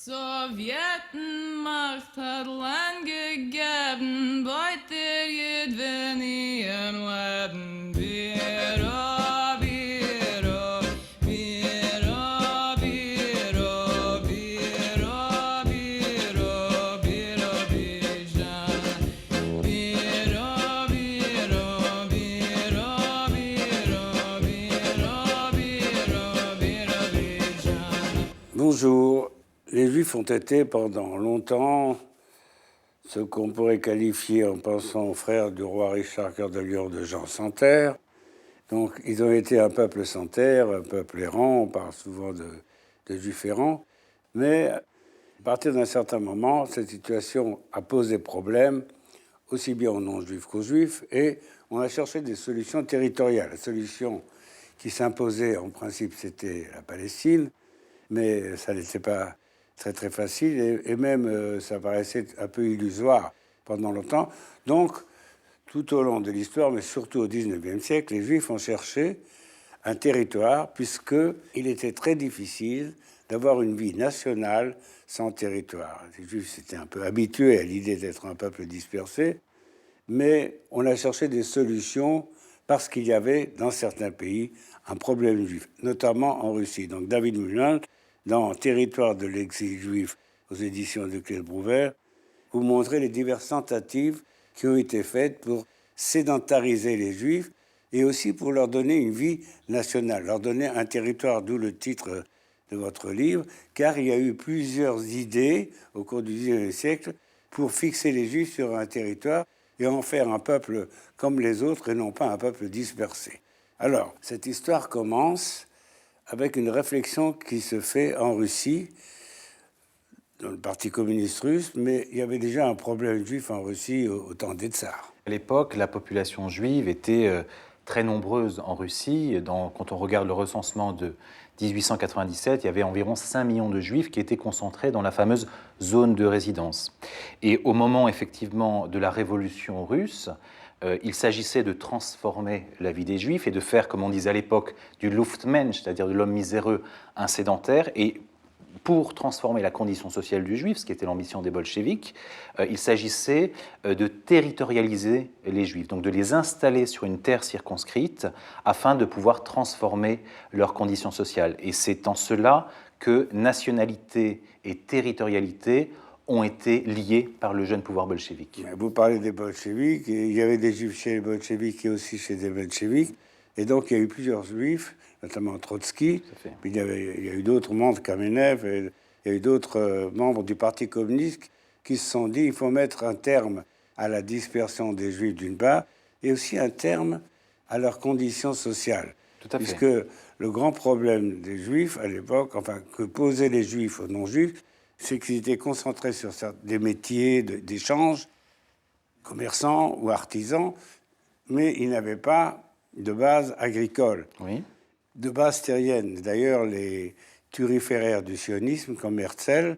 Sowjetenmacht hat Land gegeben, beutet jedwenien Leben. Biro, biro, biro, biro, biro, biro, biro, bijan. Biro, biro, biro, biro, biro, biro, biro, bijan. Bonjour. Les Juifs ont été pendant longtemps ce qu'on pourrait qualifier, en pensant aux frères du roi Richard Cœur de Lion de Jean sans terre. Donc ils ont été un peuple sans terre, un peuple errant, on parle souvent de Juifs errants. Mais à partir d'un certain moment, cette situation a posé problème, aussi bien aux non-juifs qu'aux juifs, et on a cherché des solutions territoriales. La solution qui s'imposait en principe, c'était la Palestine, mais ça n'était pas très facile, et même ça paraissait un peu illusoire pendant longtemps. Donc, tout au long de l'histoire, mais surtout au XIXe siècle, les Juifs ont cherché un territoire, puisqu'il était très difficile d'avoir une vie nationale sans territoire. Les Juifs s'étaient un peu habitués à l'idée d'être un peuple dispersé, mais on a cherché des solutions parce qu'il y avait, dans certains pays, un problème juif, notamment en Russie. Donc David Moulin, dans Territoire de l'exil juif, aux éditions de Claude Brouwer, vous montrez les diverses tentatives qui ont été faites pour sédentariser les Juifs et aussi pour leur donner une vie nationale, leur donner un territoire, d'où le titre de votre livre, car il y a eu plusieurs idées au cours du XIXe siècle pour fixer les Juifs sur un territoire et en faire un peuple comme les autres et non pas un peuple dispersé. Alors, cette histoire commence avec une réflexion qui se fait en Russie, dans le Parti communiste russe, mais il y avait déjà un problème juif en Russie au temps des tsars. À l'époque, la population juive était très nombreuse en Russie. Quand on regarde le recensement de 1897, il y avait environ 5 millions de juifs qui étaient concentrés dans la fameuse zone de résidence. Et au moment, effectivement, de la révolution russe, il s'agissait de transformer la vie des Juifs et de faire, comme on disait à l'époque, du Luftmensch, c'est-à-dire de l'homme miséreux, un sédentaire. Et pour transformer la condition sociale du Juif, ce qui était l'ambition des bolcheviks, il s'agissait de territorialiser les Juifs, donc de les installer sur une terre circonscrite afin de pouvoir transformer leurs conditions sociales. Et c'est en cela que nationalité et territorialité ont été liés par le jeune pouvoir bolchevique. Vous parlez des bolcheviks, il y avait des juifs chez les bolcheviks et aussi chez les bolcheviks, et donc il y a eu plusieurs juifs, notamment Trotsky, puis il y a eu d'autres membres, Kamenev, et il y a eu d'autres membres du Parti communiste qui se sont dit il faut mettre un terme à la dispersion des juifs d'une part, et aussi un terme à leurs conditions sociales. Tout à fait. Puisque le grand problème des juifs à l'époque, enfin que posaient les juifs aux non-juifs, c'est qu'ils étaient concentrés sur des métiers d'échange, commerçants ou artisans, mais ils n'avaient pas de base agricole, Oui. de base terrienne. D'ailleurs, les turiféraires du sionisme, comme Herzl,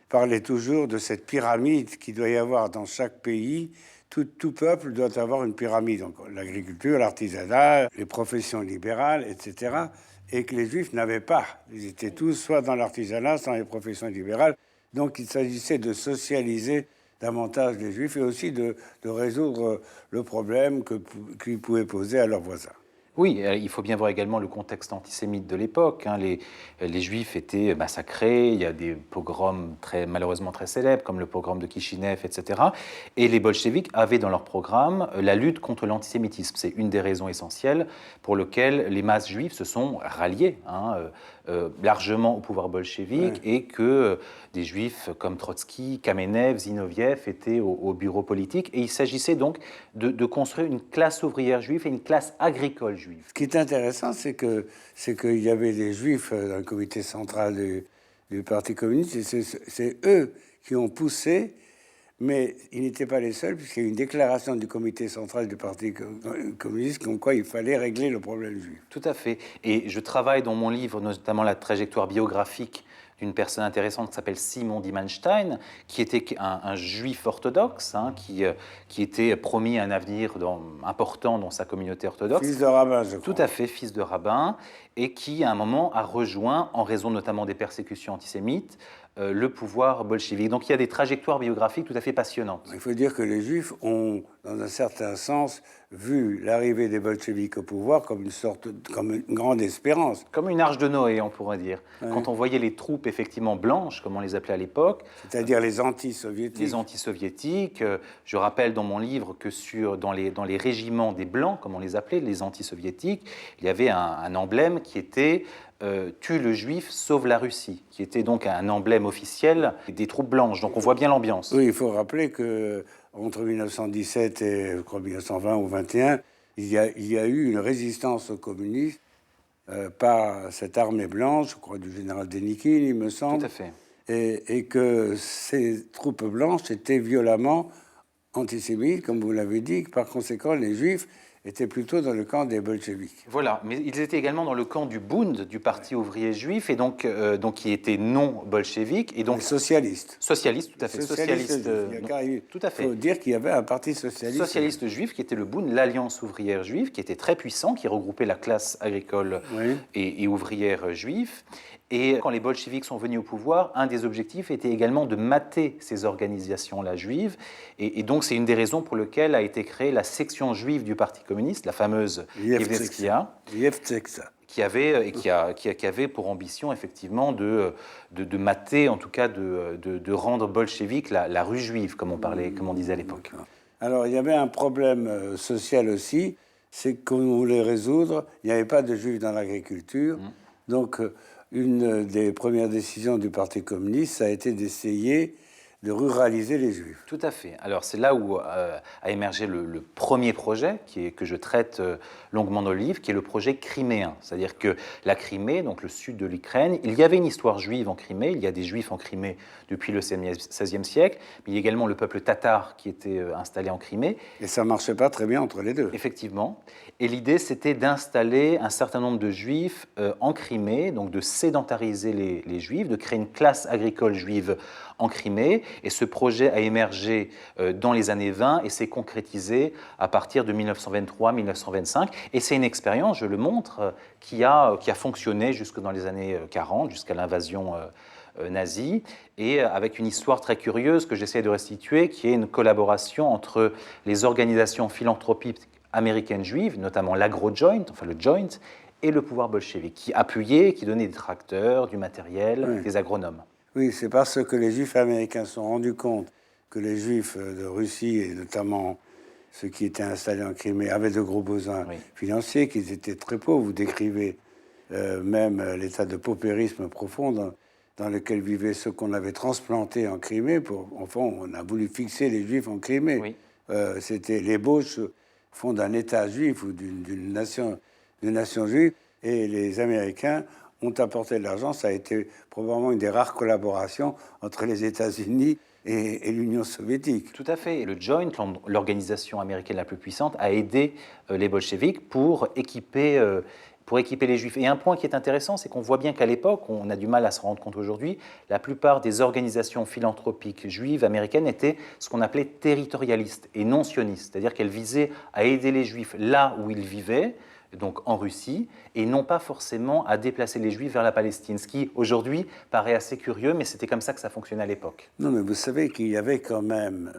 parlaient toujours de cette pyramide qu'il doit y avoir dans chaque pays. Tout peuple doit avoir une pyramide. Donc l'agriculture, l'artisanat, les professions libérales, etc., et que les Juifs n'avaient pas. Ils étaient tous soit dans l'artisanat, soit dans les professions libérales. Donc il s'agissait de socialiser davantage les Juifs et aussi de résoudre le problème qu'ils pouvaient poser à leurs voisins. Oui, il faut bien voir également le contexte antisémite de l'époque. Les Juifs étaient massacrés, il y a des pogroms malheureusement très célèbres, comme le pogrom de Kishinev, etc. Et les bolcheviks avaient dans leur programme la lutte contre l'antisémitisme. C'est une des raisons essentielles pour lesquelles les masses juives se sont ralliées largement au pouvoir bolchevique, et que des Juifs comme Trotsky, Kamenev, Zinoviev étaient au bureau politique. Et il s'agissait donc de construire une classe ouvrière juive et une classe agricole juive. Ce qui est intéressant, c'est qu'il y avait des Juifs dans le comité central du Parti communiste, et c'est eux qui ont poussé, mais ils n'étaient pas les seuls, puisqu'il y a eu une déclaration du comité central du Parti communiste comme quoi il fallait régler le problème juif. Tout à fait. Et je travaille dans mon livre notamment la trajectoire biographique d'une personne intéressante qui s'appelle Simon Dimenstein, qui était un juif orthodoxe, qui était promis un avenir important dans sa communauté orthodoxe. Fils de rabbin, je crois. Tout à fait, fils de rabbin, et qui, à un moment, a rejoint, en raison notamment des persécutions antisémites, le pouvoir bolchevique. Donc il y a des trajectoires biographiques tout à fait passionnantes. Il faut dire que les Juifs ont, dans un certain sens, vu l'arrivée des bolcheviks au pouvoir comme comme une grande espérance. Comme une arche de Noé, on pourrait dire. Ouais. Quand on voyait les troupes effectivement blanches, comme on les appelait à l'époque, C'est-à-dire les anti-soviétiques. les anti-soviétiques. Je rappelle dans mon livre que dans les régiments des Blancs, comme on les appelait, les anti-soviétiques, il y avait un emblème qui était tue le juif, sauve la Russie, qui était donc un emblème officiel des troupes blanches. Donc on voit bien l'ambiance. Oui, il faut rappeler que entre 1917 et je crois 1920 ou 21, il y a eu une résistance aux communistes par cette armée blanche, je crois du général Dénikine, il me semble. Tout à fait. Et que ces troupes blanches étaient violemment antisémites, comme vous l'avez dit, que par conséquent les Juifs étaient plutôt dans le camp des bolcheviks. Voilà, mais ils étaient également dans le camp du Bund, du Parti ouvrier juif, et donc qui était non bolchevique, et donc Les socialistes. socialiste, tout à fait, socialiste. Tout à Il faut fait. dire qu'il y avait un parti socialiste. Socialiste juif qui était le Bund, l'Alliance ouvrière juive, qui était très puissant, qui regroupait la classe agricole Oui. et ouvrière juive. Et quand les bolcheviks sont venus au pouvoir, un des objectifs était également de mater ces organisations-là juives. Et donc, c'est une des raisons pour lesquelles a été créée la section juive du Parti communiste, la fameuse Yevnetskaya, qui avait pour ambition, effectivement, de mater, en tout cas, de rendre bolchevique la rue juive, comme on disait à l'époque. Alors, il y avait un problème social aussi, c'est qu'on voulait résoudre, il n'y avait pas de juifs dans l'agriculture, donc une des premières décisions du Parti communiste, ça a été d'essayer de ruraliser les Juifs. Tout à fait. Alors c'est là où a émergé le premier projet que je traite longuement dans le livre, qui est le projet criméen. C'est-à-dire que la Crimée, donc le sud de l'Ukraine, il y avait une histoire juive en Crimée, il y a des Juifs en Crimée depuis le XVIe siècle, mais il y a également le peuple tatar qui était installé en Crimée. Et ça ne marchait pas très bien entre les deux. Effectivement. Et l'idée, c'était d'installer un certain nombre de Juifs en Crimée, donc de sédentariser les Juifs, de créer une classe agricole juive en Crimée. Et ce projet a émergé dans les années 20 et s'est concrétisé à partir de 1923-1925. Et c'est une expérience, je le montre, qui a fonctionné jusque dans les années 40, jusqu'à l'invasion nazie, et avec une histoire très curieuse que j'essaie de restituer, qui est une collaboration entre les organisations philanthropiques américaines juives, notamment l'Agro-Joint, enfin le Joint, et le pouvoir bolchevique, qui appuyait, qui donnait des tracteurs, du matériel, Oui. des agronomes. Oui, c'est parce que les Juifs américains se sont rendus compte que les Juifs de Russie, et notamment ceux qui étaient installés en Crimée, avaient de gros besoins financiers, qu'ils étaient très pauvres. Vous décrivez même l'état de paupérisme profond dans lequel vivaient ceux qu'on avait transplantés en Crimée. Enfin, on a voulu fixer les Juifs en Crimée. Oui. C'était l'ébauche au fond d'un État juif ou d'une nation juive. Et les Américains ont apporté de l'argent. Ça a été probablement une des rares collaborations entre les États-Unis et l'Union soviétique. Tout à fait. Et le Joint, l'organisation américaine la plus puissante, a aidé les bolcheviks pour équiper les Juifs. Et un point qui est intéressant, c'est qu'on voit bien qu'à l'époque, on a du mal à se rendre compte aujourd'hui, la plupart des organisations philanthropiques juives américaines étaient ce qu'on appelait territorialistes et non sionistes, c'est-à-dire qu'elles visaient à aider les Juifs là où ils vivaient, donc en Russie, et non pas forcément à déplacer les Juifs vers la Palestine, ce qui aujourd'hui paraît assez curieux, mais c'était comme ça que ça fonctionnait à l'époque. Non, mais vous savez qu'il y avait quand même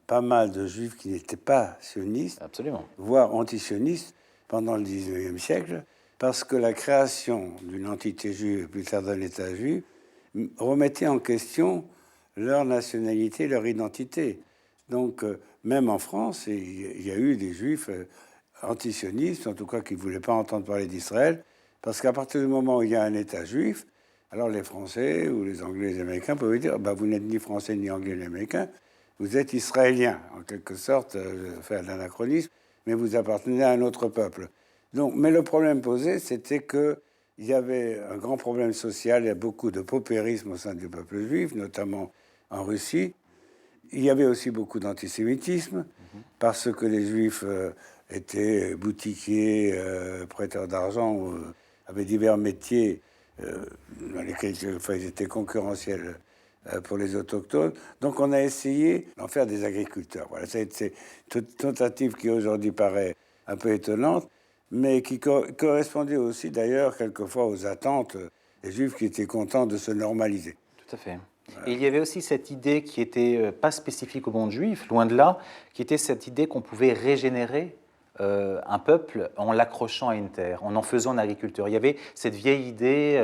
pas mal de Juifs qui n'étaient pas sionistes, Absolument. voire antisionistes, pendant le XIXe siècle, parce que la création d'une entité juive, et plus tard d'un État juif, remettait en question leur nationalité, leur identité. Donc, même en France, il y a eu des Juifs antisionistes, en tout cas qui ne voulaient pas entendre parler d'Israël, parce qu'à partir du moment où il y a un État juif, alors les Français ou les Anglais, les Américains peuvent dire bah, vous n'êtes ni Français ni Anglais ni Américain, vous êtes Israélien, en quelque sorte, faire l'anachronisme, mais vous appartenez à un autre peuple. Donc, mais le problème posé, c'était qu'il y avait un grand problème social, il y a beaucoup de paupérisme au sein du peuple juif, notamment en Russie. Il y avait aussi beaucoup d'antisémitisme, parce que les Juifs étaient boutiquiers, prêteurs d'argent, avaient divers métiers dans lesquels ils étaient concurrentiels pour les autochtones. Donc on a essayé d'en faire des agriculteurs. Voilà, c'est une tentative qui aujourd'hui paraît un peu étonnante, mais qui correspondait aussi d'ailleurs quelquefois aux attentes des Juifs qui étaient contents de se normaliser. Tout à fait. Et il y avait aussi cette idée qui n'était pas spécifique au monde juif, loin de là, qui était cette idée qu'on pouvait régénérer un peuple en l'accrochant à une terre, en faisant un agriculteur. Il y avait cette vieille idée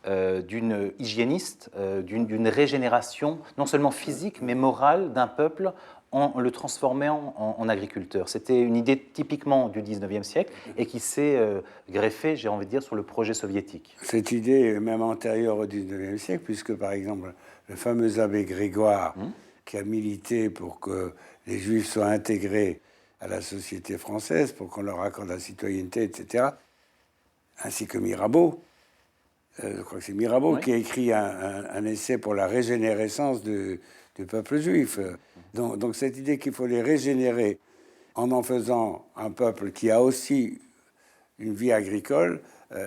d'une hygiéniste, d'une régénération, non seulement physique, mais morale d'un peuple en le transformant en agriculteur. C'était une idée typiquement du 19e siècle et qui s'est greffée, j'ai envie de dire, sur le projet soviétique. Cette idée est même antérieure au 19e siècle, puisque par exemple, le fameux abbé Grégoire, qui a milité pour que les Juifs soient intégrés à la société française, pour qu'on leur accorde la citoyenneté, etc., ainsi que Mirabeau, je crois que c'est Mirabeau qui a écrit un essai pour la régénérescence du peuple juif. Donc cette idée qu'il faut les régénérer en faisant un peuple qui a aussi une vie agricole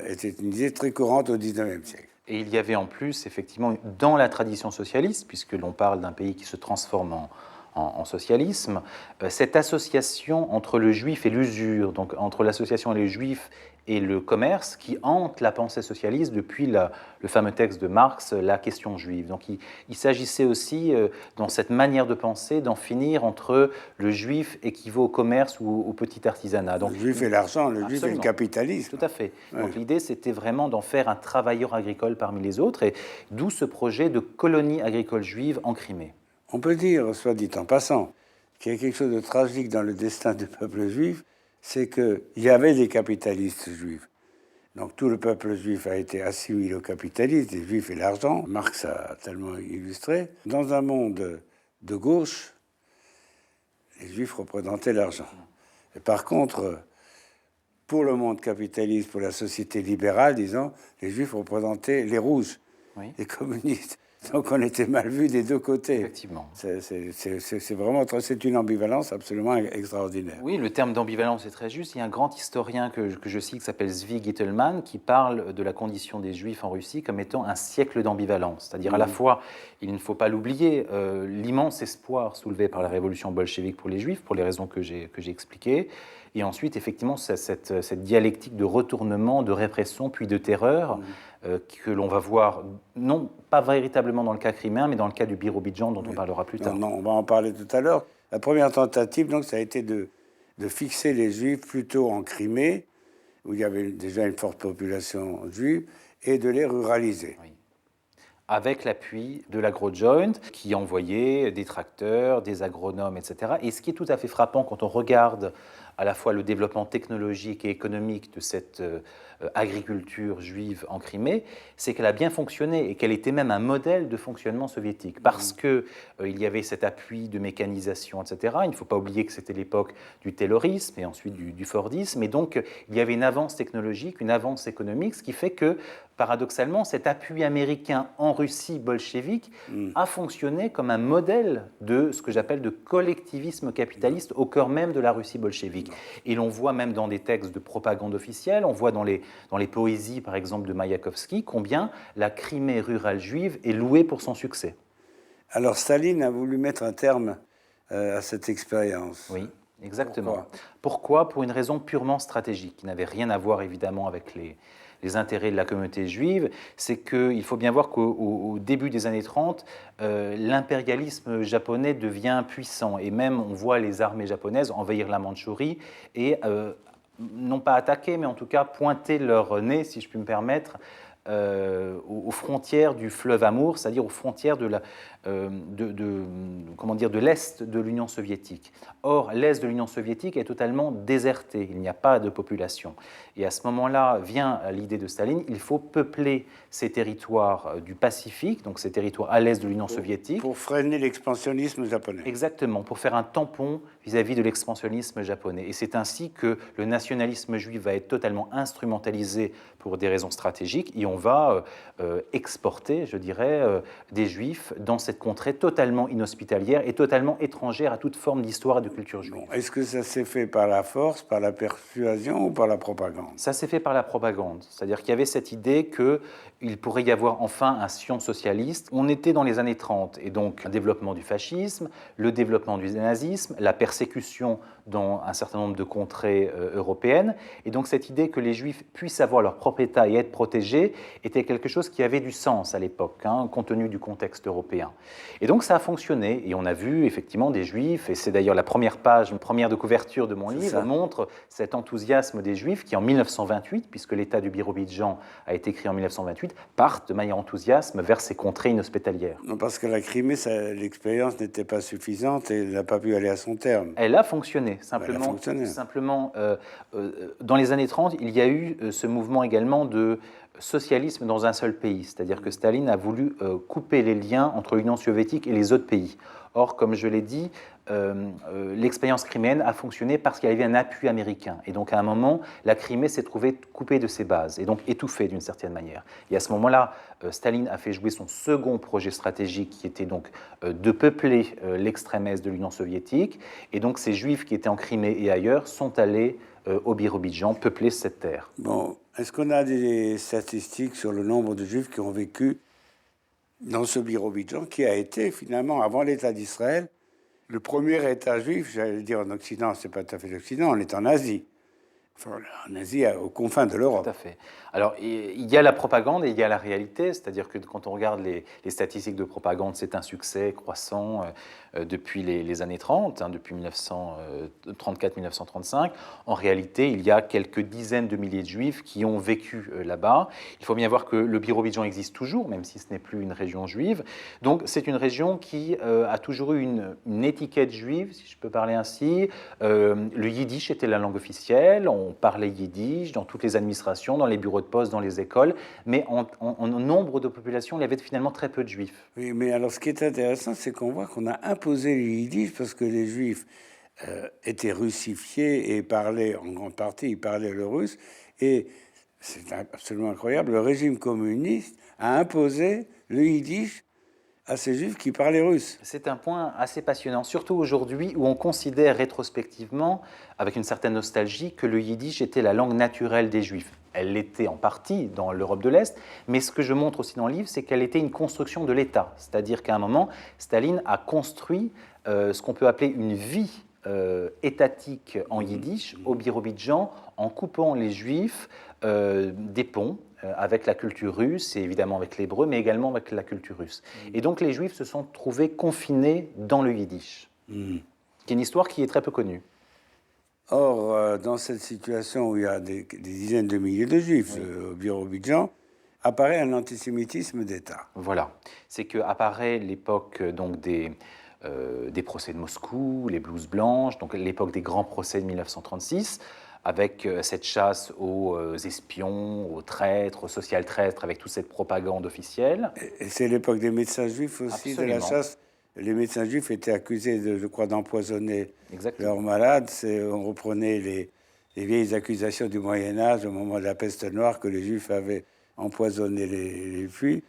était une idée très courante au XIXe siècle. Et il y avait en plus, effectivement, dans la tradition socialiste, puisque l'on parle d'un pays qui se transforme en socialisme, cette association entre le juif et l'usure, donc entre l'association et les juifs et le commerce, qui hante la pensée socialiste depuis le fameux texte de Marx, La question juive. Donc il s'agissait aussi, dans cette manière de penser, d'en finir entre le juif équivaut au commerce ou au petit artisanat. Donc, le juif et l'argent, le juif et le capitalisme. Tout à fait. Donc l'idée, c'était vraiment d'en faire un travailleur agricole parmi les autres, et d'où ce projet de colonie agricole juive en Crimée. On peut dire, soit dit en passant, qu'il y a quelque chose de tragique dans le destin du peuple juif, c'est qu'il y avait des capitalistes juifs. Donc tout le peuple juif a été assimilé au capitalisme, les juifs et l'argent. Marx a tellement illustré. Dans un monde de gauche, les juifs représentaient l'argent. Et par contre, pour le monde capitaliste, pour la société libérale, disons, les juifs représentaient les rouges, les communistes. Donc on était mal vus des deux côtés. Effectivement. C'est vraiment c'est une ambivalence absolument extraordinaire. Oui, le terme d'ambivalence est très juste. Il y a un grand historien que je cite qui s'appelle Zvi Gittelman qui parle de la condition des Juifs en Russie comme étant un siècle d'ambivalence. C'est-à-dire à la fois, il ne faut pas l'oublier, l'immense espoir soulevé par la révolution bolchevique pour les Juifs, pour les raisons que j'ai expliquées. Et ensuite, effectivement, cette dialectique de retournement, de répression, puis de terreur, que l'on va voir, non pas véritablement dans le cas criméen, mais dans le cas du Birobidjan, dont on parlera plus tard. Non, on va en parler tout à l'heure. La première tentative, donc, ça a été de fixer les Juifs plutôt en Crimée, où il y avait déjà une forte population juive, et de les ruraliser. Oui. Avec l'appui de l'AgroJoint, qui envoyait des tracteurs, des agronomes, etc. Et ce qui est tout à fait frappant quand on regarde à la fois le développement technologique et économique de cette agriculture juive en Crimée, c'est qu'elle a bien fonctionné et qu'elle était même un modèle de fonctionnement soviétique, parce que il y avait cet appui de mécanisation, etc. Il ne faut pas oublier que c'était l'époque du taylorisme et ensuite du fordisme, et donc il y avait une avance technologique, une avance économique, ce qui fait que, paradoxalement, cet appui américain en Russie bolchevique a fonctionné comme un modèle de ce que j'appelle de collectivisme capitaliste au cœur même de la Russie bolchevique. Et l'on voit même dans des textes de propagande officielle, on voit dans les poésies, par exemple, de Maïakovski, combien la Crimée rurale juive est louée pour son succès. Alors, Staline a voulu mettre un terme à cette expérience. Oui, exactement. Pourquoi ? Pour une raison purement stratégique, qui n'avait rien à voir, évidemment, avec les intérêts de la communauté juive. C'est qu'il faut bien voir qu'au début des années 30, l'impérialisme japonais devient puissant. Et même, on voit les armées japonaises envahir la Mandchourie et non pas attaquer, mais en tout cas pointer leur nez, si je puis me permettre, aux frontières du fleuve Amour, c'est-à-dire aux frontières de l'Est de l'Union soviétique. Or, l'Est de l'Union soviétique est totalement déserté, il n'y a pas de population. Et à ce moment-là vient l'idée de Staline, il faut peupler ces territoires du Pacifique, donc ces territoires à l'Est de l'Union soviétique. Pour freiner l'expansionnisme japonais. Exactement, pour faire un tampon vis-à-vis de l'expansionnisme japonais. Et c'est ainsi que le nationalisme juif va être totalement instrumentalisé pour des raisons stratégiques, et on va exporter, je dirais, des juifs dans cette contrée totalement inhospitalière et totalement étrangère à toute forme d'histoire et de culture juive. Bon, est-ce que ça s'est fait par la force, par la persuasion ou par la propagande ? Ça s'est fait par la propagande, c'est-à-dire qu'il y avait cette idée que il pourrait y avoir enfin un Sion socialiste. On était dans les années 30, et donc un développement du fascisme, le développement du nazisme, la persécution dans un certain nombre de contrées européennes. Et donc cette idée que les Juifs puissent avoir leur propre État et être protégés était quelque chose qui avait du sens à l'époque, compte tenu du contexte européen. Et donc ça a fonctionné, et on a vu effectivement des Juifs, et c'est d'ailleurs la première page, une première de couverture de mon livre, montre cet enthousiasme des Juifs qui en 1928, puisque l'État du Birobidjan a été créé en 1928, partent de manière enthousiasme vers ces contrées inhospitalières. Non, parce que la Crimée, l'expérience n'était pas suffisante et elle n'a pas pu aller à son terme. Elle a fonctionné. Simplement, dans les années 30, il y a eu ce mouvement également de socialisme dans un seul pays, c'est-à-dire que Staline a voulu couper les liens entre l'Union soviétique et les autres pays. Or, comme je l'ai dit, l'expérience criméenne a fonctionné parce qu'il y avait un appui américain. Et donc, à un moment, la Crimée s'est trouvée coupée de ses bases et donc étouffée d'une certaine manière. Et à ce moment-là, Staline a fait jouer son second projet stratégique qui était donc de peupler l'extrême est de l'Union soviétique. Et donc, ces Juifs qui étaient en Crimée et ailleurs sont allés au Birobidjan peupler cette terre. Bon, est-ce qu'on a des statistiques sur le nombre de Juifs qui ont vécu dans ce Birobidjan, qui a été finalement, avant l'État d'Israël, le premier État juif, j'allais dire en Occident, c'est pas tout à fait l'Occident, on est en Asie. Enfin, en Asie, aux confins de l'Europe. Tout à fait. Alors, il y a la propagande et il y a la réalité, c'est-à-dire que quand on regarde les statistiques de propagande, c'est un succès croissant depuis les années 30, depuis 1934-1935. En réalité, il y a quelques dizaines de milliers de Juifs qui ont vécu là-bas. Il faut bien voir que le Birobidjan existe toujours, même si ce n'est plus une région juive. Donc, c'est une région qui a toujours eu une étiquette juive, si je peux parler ainsi. Le yiddish était la langue officielle. On parlait yiddish dans toutes les administrations, dans les bureaux de poste, dans les écoles, mais en nombre de population, il y avait finalement très peu de juifs. Oui, mais alors ce qui est intéressant, c'est qu'on voit qu'on a imposé le yiddish parce que les juifs étaient russifiés et parlaient, en grande partie, ils parlaient le russe. Et c'est absolument incroyable, le régime communiste a imposé le yiddish à ces juifs qui parlaient russe. C'est un point assez passionnant, surtout aujourd'hui où on considère rétrospectivement, avec une certaine nostalgie, que le yiddish était la langue naturelle des juifs. Elle l'était en partie dans l'Europe de l'Est, mais ce que je montre aussi dans le livre, c'est qu'elle était une construction de l'État. C'est-à-dire qu'à un moment, Staline a construit ce qu'on peut appeler une vie étatique en yiddish au Birobidjan, en coupant les juifs des ponts, avec la culture russe et évidemment avec l'hébreu, mais également avec la culture russe. Et donc les Juifs se sont trouvés confinés dans le yiddish, qui est une histoire qui est très peu connue. Or, dans cette situation où il y a des dizaines de milliers de Juifs au Birobidjan, apparaît un antisémitisme d'État. Voilà, c'est qu'apparaît l'époque donc des procès de Moscou, les blouses blanches, donc l'époque des grands procès de 1936, avec cette chasse aux espions, aux traîtres, aux social-traîtres, avec toute cette propagande officielle. Et c'est l'époque des médecins juifs aussi, Absolument. de la chasse. Les médecins juifs étaient accusés, je crois, d'empoisonner leurs malades. On reprenait les vieilles accusations du Moyen-Âge au moment de la peste noire que les juifs avaient empoisonné les puits.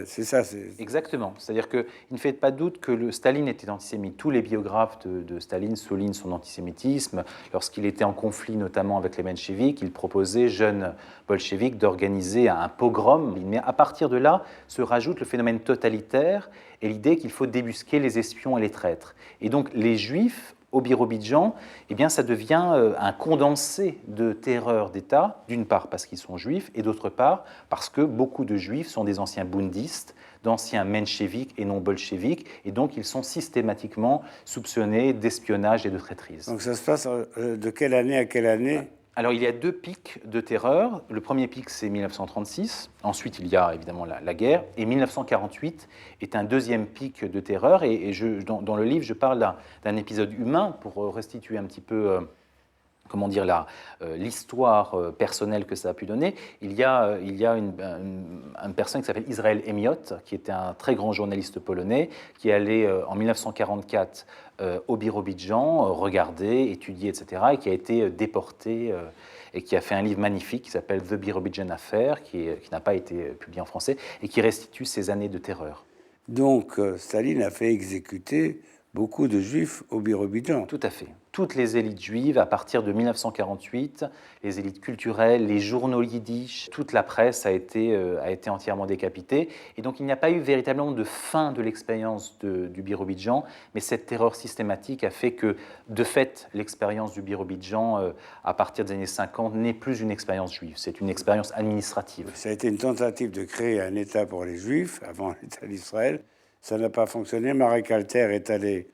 C'est ça. Exactement. C'est-à-dire qu'il ne fait pas de doute que Staline était antisémite. Tous les biographes de Staline soulignent son antisémitisme. Lorsqu'il était en conflit notamment avec les mencheviks, il proposait, jeunes bolcheviks, d'organiser un pogrom. Mais à partir de là, se rajoute le phénomène totalitaire et l'idée qu'il faut débusquer les espions et les traîtres. Et donc les Juifs, au Birobidjan, eh bien, ça devient un condensé de terreur d'État, d'une part parce qu'ils sont juifs, et d'autre part parce que beaucoup de juifs sont des anciens bundistes, d'anciens mencheviks et non bolcheviks, et donc ils sont systématiquement soupçonnés d'espionnage et de traîtrise. Donc ça se passe de quelle année à quelle année ? Alors, il y a deux pics de terreur. Le premier pic, c'est 1936. Ensuite, il y a évidemment la guerre. Et 1948 est un deuxième pic de terreur. Et dans le livre, je parle d'un épisode humain pour restituer un petit peu comment dire, l'histoire personnelle que ça a pu donner. Il y a une personne qui s'appelle Israël Emiot, qui était un très grand journaliste polonais, qui est allé en 1944 au Birobidjan, regarder, étudier, etc., et qui a été déporté et qui a fait un livre magnifique qui s'appelle The Birobidjan Affair, qui n'a pas été publié en français, et qui restitue ces années de terreur. Donc, Staline a fait exécuter beaucoup de Juifs au Birobidjan. Tout à fait. toutes les élites juives, à partir de 1948, les élites culturelles, les journaux yiddish, toute la presse a été entièrement décapitée. Et donc il n'y a pas eu véritablement de fin de l'expérience du Birobidjan, mais cette terreur systématique a fait que, de fait, l'expérience du Birobidjan, à partir des années 50, n'est plus une expérience juive, c'est une expérience administrative. Ça a été une tentative de créer un État pour les Juifs, avant l'État d'Israël. Ça n'a pas fonctionné. Marek Alter est allé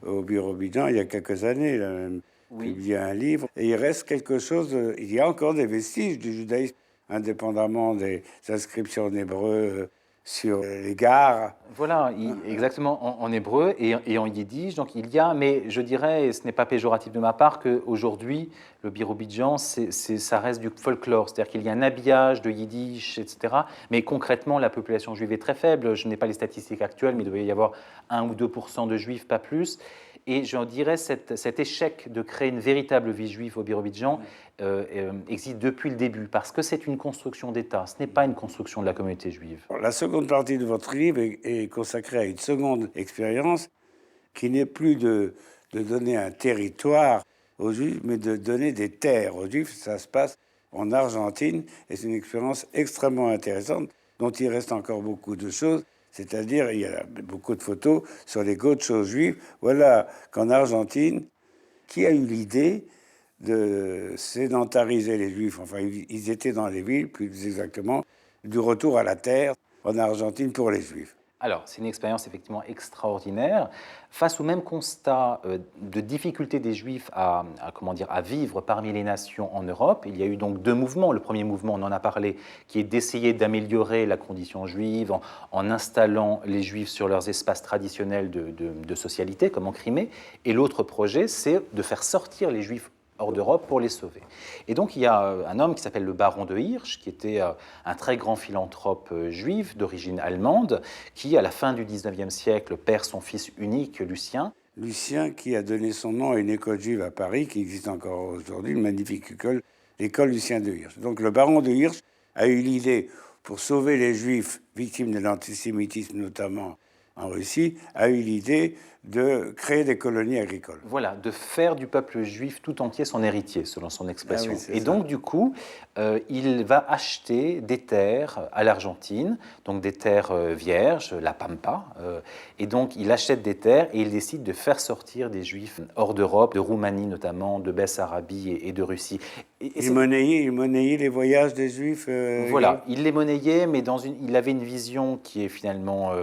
au Birobidjan il y a quelques années. Il a même publié un livre. Et il reste quelque chose, il y a encore des vestiges du judaïsme, indépendamment des inscriptions en hébreu sur les gares. Voilà, exactement, en hébreu et en yiddish. Donc il y a, mais je dirais, et ce n'est pas péjoratif de ma part, qu'aujourd'hui, le Birobidjan, ça reste du folklore. C'est-à-dire qu'il y a un habillage de yiddish, etc. Mais concrètement, la population juive est très faible. Je n'ai pas les statistiques actuelles, mais il devait y avoir 1 ou 2% de juifs, pas plus. Et je dirais cet échec de créer une véritable vie juive au Birobidjan existe depuis le début, parce que c'est une construction d'État, ce n'est pas une construction de la communauté juive. La seconde partie de votre livre est consacrée à une seconde expérience qui n'est plus de donner un territoire aux Juifs, mais de donner des terres aux Juifs. Ça se passe en Argentine et c'est une expérience extrêmement intéressante dont il reste encore beaucoup de choses. C'est-à-dire, il y a beaucoup de photos sur les gauchos juifs. Voilà qu'en Argentine, qui a eu l'idée de sédentariser les Juifs? Enfin, ils étaient dans les villes, plus exactement, du retour à la terre en Argentine pour les Juifs. Alors, c'est une expérience effectivement extraordinaire. Face au même constat de difficulté des Juifs à vivre parmi les nations en Europe, il y a eu donc 2 mouvements. Le premier mouvement, on en a parlé, qui est d'essayer d'améliorer la condition juive en installant les Juifs sur leurs espaces traditionnels de socialité, comme en Crimée. Et l'autre projet, c'est de faire sortir les Juifs hors d'Europe pour les sauver. Et donc il y a un homme qui s'appelle le baron de Hirsch, qui était un très grand philanthrope juif d'origine allemande, qui à la fin du 19e siècle perd son fils unique, Lucien. Lucien qui a donné son nom à une école juive à Paris, qui existe encore aujourd'hui, une magnifique école, l'école Lucien de Hirsch. Donc le baron de Hirsch a eu l'idée, pour sauver les Juifs victimes de l'antisémitisme notamment en Russie, a eu l'idée de créer des colonies agricoles. Voilà, de faire du peuple juif tout entier son héritier, selon son expression. Ah oui, et ça. Donc, du coup, il va acheter des terres à l'Argentine, donc des terres vierges, la Pampa. Et donc, il achète des terres et il décide de faire sortir des Juifs hors d'Europe, de Roumanie notamment, de Bessarabie et de Russie. Il monnayait les voyages des Juifs. Voilà, il les monnayait, mais il avait une vision qui est finalement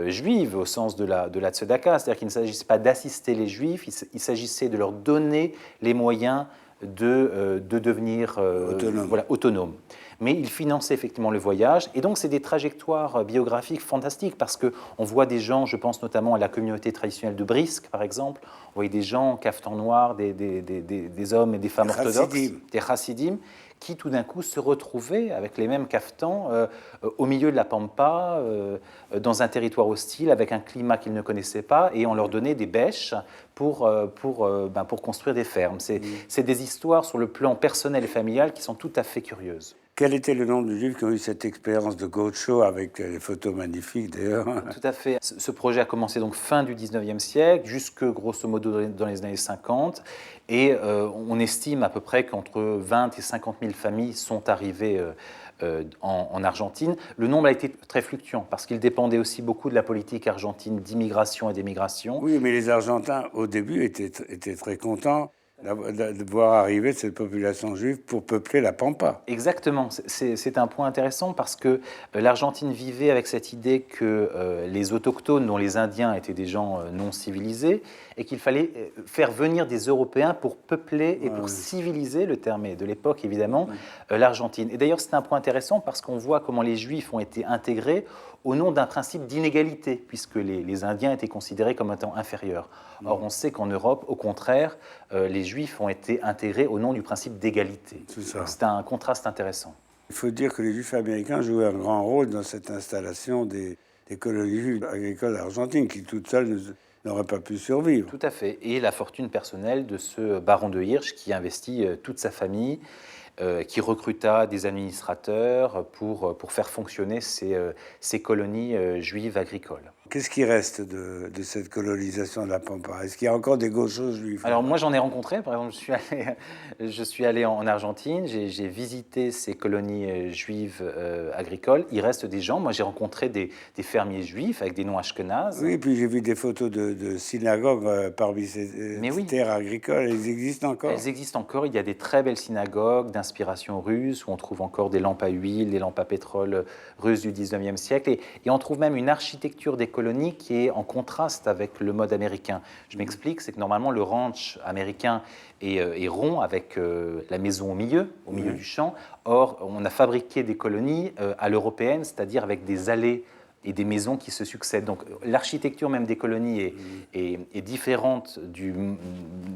juive au sens de la tzedaka, c'est-à-dire qu'il ne s'agissait pas d'assister les Juifs, il s'agissait de leur donner les moyens de devenir autonomes. Mais il finançait effectivement le voyage, et donc c'est des trajectoires biographiques fantastiques, parce qu'on voit des gens, je pense notamment à la communauté traditionnelle de Brisk, par exemple, on voyait des gens en caftan noir, des hommes et des femmes orthodoxes, des chassidim, qui tout d'un coup se retrouvaient avec les mêmes caftans au milieu de la Pampa, dans un territoire hostile, avec un climat qu'ils ne connaissaient pas, et on leur donnait des bêches pour construire des fermes. C'est des histoires sur le plan personnel et familial qui sont tout à fait curieuses. Quel était le nombre de Juifs qui ont eu cette expérience de gaucho avec les photos magnifiques d'ailleurs? Tout à fait. Ce projet a commencé donc fin du 19e siècle, jusque grosso modo dans les années 50. Et on estime à peu près qu'entre 20 et 50 000 familles sont arrivées en Argentine. Le nombre a été très fluctuant parce qu'il dépendait aussi beaucoup de la politique argentine d'immigration et d'émigration. Oui, mais les Argentins, au début, étaient très contents de voir arriver cette population juive pour peupler la Pampa. Exactement, c'est un point intéressant parce que l'Argentine vivait avec cette idée que les autochtones, dont les Indiens étaient des gens non civilisés, et qu'il fallait faire venir des Européens pour peupler et pour civiliser, le terme est de l'époque évidemment, l'Argentine. Et d'ailleurs c'est un point intéressant parce qu'on voit comment les Juifs ont été intégrés au nom d'un principe d'inégalité, puisque les Indiens étaient considérés comme étant inférieurs. Or, on sait qu'en Europe, au contraire, les Juifs ont été intégrés au nom du principe d'égalité. C'est un contraste intéressant. Il faut dire que les Juifs américains jouaient un grand rôle dans cette installation des colonies agricoles argentines, qui toutes seules n'auraient pas pu survivre. Tout à fait. Et la fortune personnelle de ce baron de Hirsch qui investit toute sa famille, qui recruta des administrateurs pour faire fonctionner ces colonies juives agricoles. Qu'est-ce qui reste de cette colonisation de la Pampa? Est-ce qu'il y a encore des gauchos juifs? Alors moi j'en ai rencontré, par exemple je suis allé en Argentine, j'ai visité ces colonies juives agricoles, il reste des gens, moi j'ai rencontré des fermiers juifs avec des noms ashkénazes. Oui, puis j'ai vu des photos de synagogues parmi ces Mais oui. terres agricoles, elles existent encore? Elles existent encore, il y a des très belles synagogues d'inspiration russe où on trouve encore des lampes à huile, des lampes à pétrole russes du 19e siècle et on trouve même une architecture des colonies qui est en contraste avec le mode américain. Je m'explique, c'est que normalement le ranch américain est rond avec la maison au milieu du champ. Or, on a fabriqué des colonies à l'européenne, c'est-à-dire avec des allées et des maisons qui se succèdent. Donc l'architecture même des colonies est différente du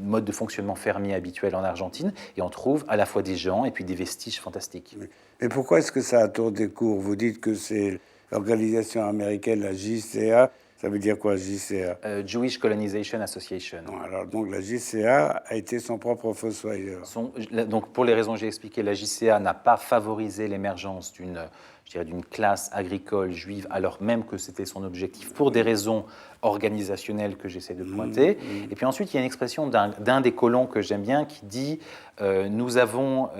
mode de fonctionnement fermier habituel en Argentine, et on trouve à la fois des gens et puis des vestiges fantastiques. Mais pourquoi est-ce que ça a tourné court? Vous dites que c'est l'organisation américaine, la JCA. Ça veut dire quoi, JCA? Jewish Colonization Association. Non, alors donc la JCA a été son propre fossoyeur. Donc pour les raisons que j'ai expliquées, la JCA n'a pas favorisé l'émergence d'une classe agricole juive, alors même que c'était son objectif, pour des raisons organisationnelles que j'essaie de pointer. Et puis ensuite, il y a une expression d'un des colons que j'aime bien qui dit nous avons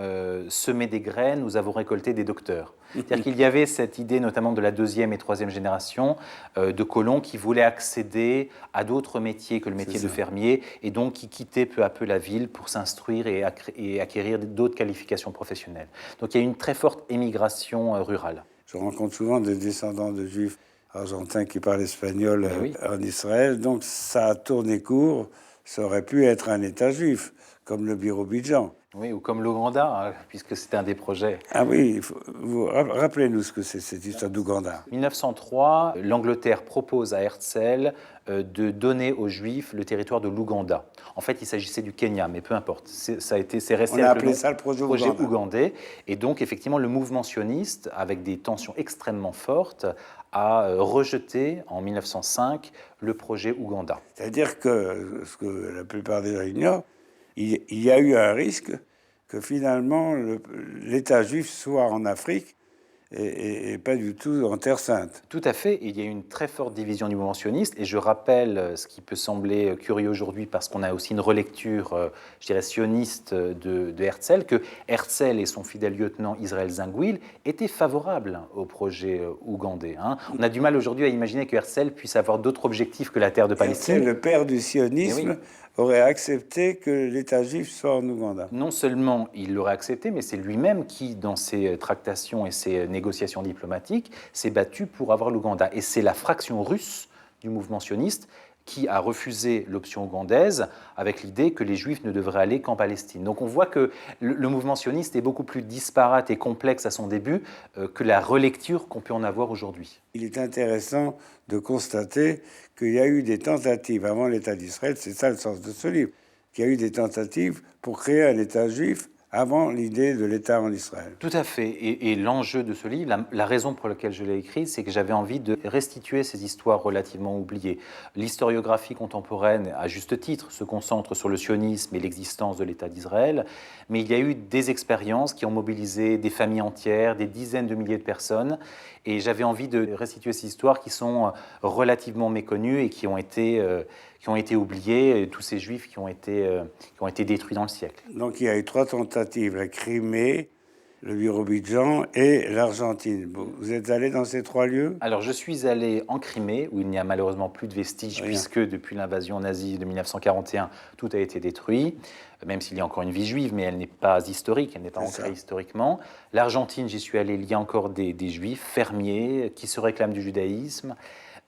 semé des graines, nous avons récolté des docteurs. C'est-à-dire qu'il y avait cette idée, notamment de la deuxième et troisième génération, de colons qui voulaient accéder à d'autres métiers que le métier de fermier, et donc qui quittaient peu à peu la ville pour s'instruire et acquérir d'autres qualifications professionnelles. Donc il y a une très forte émigration rurale. Je rencontre souvent des descendants de juifs argentins qui parlent espagnol en Israël, donc ça a tourné court. Ça aurait pu être un État juif, comme le Birobidjan. Oui, ou comme l'Ouganda, puisque c'était un des projets. Ah oui, rappelez-nous ce que c'est cette histoire d'Ouganda. 1903, l'Angleterre propose à Herzl de donner aux Juifs le territoire de l'Ouganda. En fait, il s'agissait du Kenya, mais peu importe. C'est resté. On a appelé ça le projet ougandais. Et donc, effectivement, le mouvement sioniste, avec des tensions extrêmement fortes, a rejeté en 1905 le projet Ouganda. C'est-à-dire que, ce que la plupart des gens ignorent, il y a eu un risque que finalement l'État juif soit en Afrique et pas du tout en Terre Sainte. Tout à fait. Il y a eu une très forte division du mouvement sioniste. Et je rappelle ce qui peut sembler curieux aujourd'hui, parce qu'on a aussi une relecture, je dirais, sioniste de Herzl, que Herzl et son fidèle lieutenant Israël Zangwill étaient favorables au projet ougandais. On a du mal aujourd'hui à imaginer que Herzl puisse avoir d'autres objectifs que la terre de Palestine. Herzl, le père du sionisme, aurait accepté que l'État juif soit en Ouganda. Non seulement il l'aurait accepté, mais c'est lui-même qui, dans ses tractations et ses négociations diplomatiques, s'est battu pour avoir l'Ouganda. Et c'est la fraction russe du mouvement sioniste qui a refusé l'option ougandaise avec l'idée que les Juifs ne devraient aller qu'en Palestine. Donc on voit que le mouvement sioniste est beaucoup plus disparate et complexe à son début que la relecture qu'on peut en avoir aujourd'hui. Il est intéressant de constater qu'il y a eu des tentatives avant l'État d'Israël, c'est ça le sens de ce livre, qu'il y a eu des tentatives pour créer un État juif avant l'idée de l'État en Israël. Tout à fait. Et l'enjeu de ce livre, la raison pour laquelle je l'ai écrit, c'est que j'avais envie de restituer ces histoires relativement oubliées. L'historiographie contemporaine, à juste titre, se concentre sur le sionisme et l'existence de l'État d'Israël, mais il y a eu des expériences qui ont mobilisé des familles entières, des dizaines de milliers de personnes, et j'avais envie de restituer ces histoires qui sont relativement méconnues et qui ont été oubliées, tous ces Juifs qui ont été détruits dans le siècle. Donc il y a eu 3 tentatives, la Crimée, le Birobidjan et l'Argentine. Vous êtes allé dans ces 3 lieux? Alors je suis allé en Crimée, où il n'y a malheureusement plus de vestiges, puisque depuis l'invasion nazie de 1941, tout a été détruit, même s'il y a encore une vie juive, mais elle n'est pas historique, elle n'est pas ancrée historiquement. L'Argentine, j'y suis allé, il y a encore des Juifs fermiers qui se réclament du judaïsme.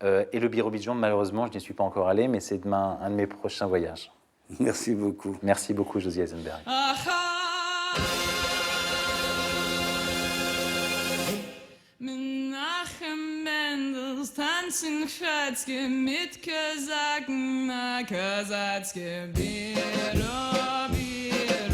Et le Birobidjan, malheureusement, je n'y suis pas encore allé, mais c'est demain un de mes prochains voyages. Merci beaucoup. Merci beaucoup, Josie Eisenberg. Menachem Mendels tanzen Schwarzke mit Kosaken, na Kosatzke, Biro, Biro.